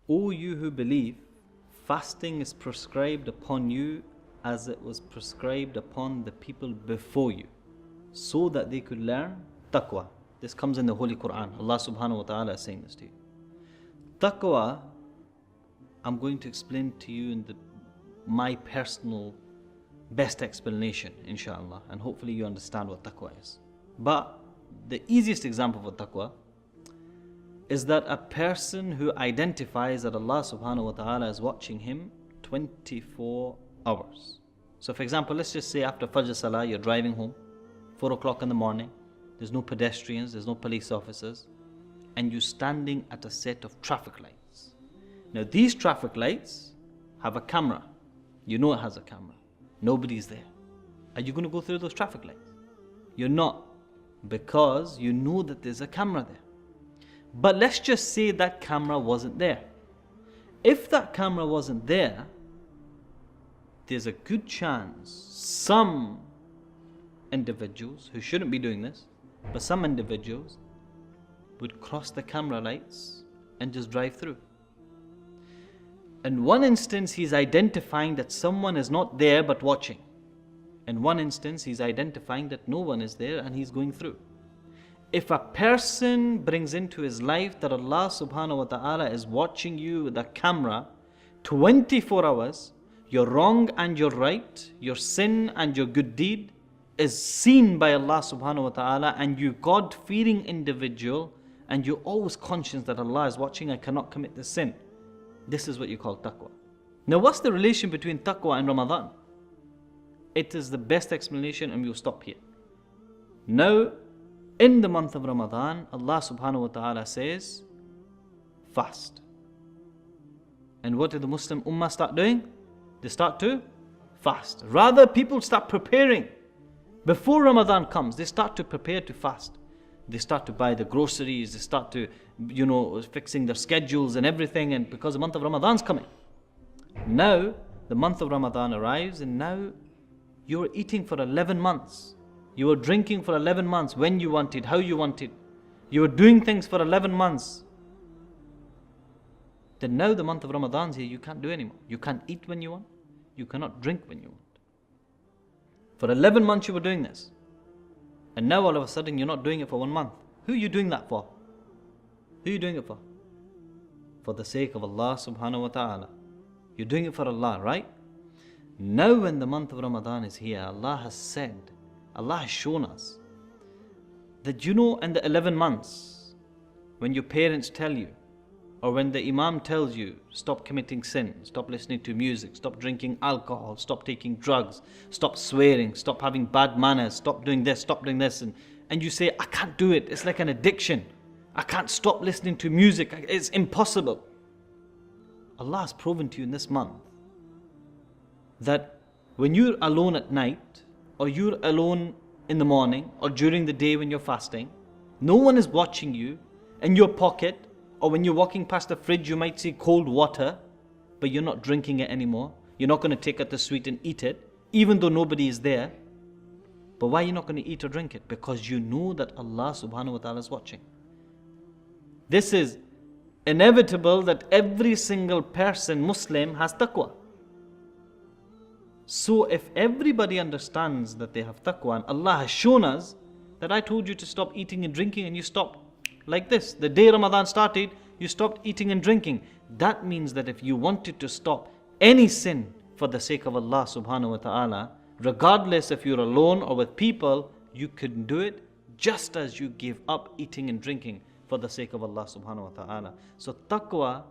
O you who believe, fasting is prescribed upon you as it was prescribed upon the people before you, so that they could learn taqwa. This comes in the Holy Quran. Allah subhanahu wa ta'ala is saying this to you. Taqwa, I'm going to explain to you in my personal best explanation, inshallah, and hopefully you understand what taqwa is. But the easiest example for taqwa is that a person who identifies that Allah subhanahu wa ta'ala is watching him 24 hours. So for example, let's just say after Fajr Salah, you're driving home, 4 o'clock in the morning, there's no pedestrians, there's no police officers, and you're standing at a set of traffic lights. Now these traffic lights have a camera. You know it has a camera. Nobody's there. Are you going to go through those traffic lights? You're not, because you know that there's a camera there. But let's just say that camera wasn't there. If that camera wasn't there, there's a good chance some individuals who shouldn't be doing this, but some individuals would cross the camera lights and just drive through. In one instance, he's identifying that someone is not there but watching. In one instance, he's identifying that no one is there and he's going through. If a person brings into his life that Allah subhanahu wa ta'ala is watching you with a camera 24 hours, your wrong and your right, your sin and your good deed is seen by Allah subhanahu wa ta'ala, and you God-fearing individual, and you're always conscious that Allah is watching, I cannot commit this sin. This is what you call taqwa. Now what's the relation between taqwa and Ramadan? It is the best explanation, and we'll stop here. Now, in the month of Ramadan, Allah subhanahu wa ta'ala says, fast. And what did the Muslim Ummah start doing? They start to fast. Rather, people start preparing. Before Ramadan comes, they start to prepare to fast. They start to buy the groceries, they start to, fixing their schedules and everything, and because the month of Ramadan's coming. Now, the month of Ramadan arrives, and now you're eating for 11 months. You were drinking for 11 months, when you wanted, how you wanted. You were doing things for 11 months. Then now the month of Ramadan's here, you can't do anymore. You can't eat when you want. You cannot drink when you want. For 11 months you were doing this. And now all of a sudden you're not doing it for 1 month. Who are you doing that for? Who are you doing it for? For the sake of Allah subhanahu wa ta'ala. You're doing it for Allah, right? Now when the month of Ramadan is here, Allah has said, Allah has shown us that in the 11 months, when your parents tell you, or when the Imam tells you, stop committing sin, stop listening to music, stop drinking alcohol, stop taking drugs, stop swearing, stop having bad manners, stop doing this, and you say, I can't do it, it's like an addiction. I can't stop listening to music, it's impossible. Allah has proven to you in this month that when you're alone at night, or you're alone in the morning, or during the day when you're fasting, no one is watching you. In your pocket, or when you're walking past the fridge, you might see cold water, but you're not drinking it anymore. You're not going to take out the sweet and eat it, even though nobody is there. But why are you not going to eat or drink it? Because you know that Allah subhanahu wa ta'ala is watching. This is inevitable that every single person, Muslim, has taqwa. So if everybody understands that they have taqwa, and Allah has shown us that I told you to stop eating and drinking and you stopped like this. The day Ramadan started, you stopped eating and drinking. That means that if you wanted to stop any sin for the sake of Allah subhanahu wa ta'ala, regardless if you're alone or with people, you can do it just as you give up eating and drinking for the sake of Allah subhanahu wa ta'ala. So taqwa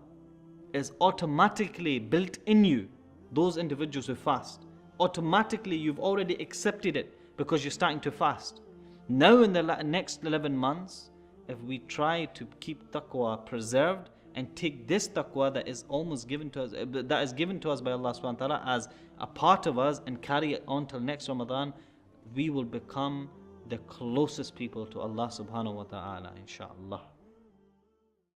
is automatically built in you. Those individuals who fast, automatically you've already accepted it because you're starting to fast. Now in the next 11 months, if we try to keep taqwa preserved and take this taqwa that is almost given to us, that is given to us by Allah subhanahu wa ta'ala as a part of us, and carry it on till next Ramadan, we will become the closest people to Allah subhanahu wa ta'ala, inshaAllah.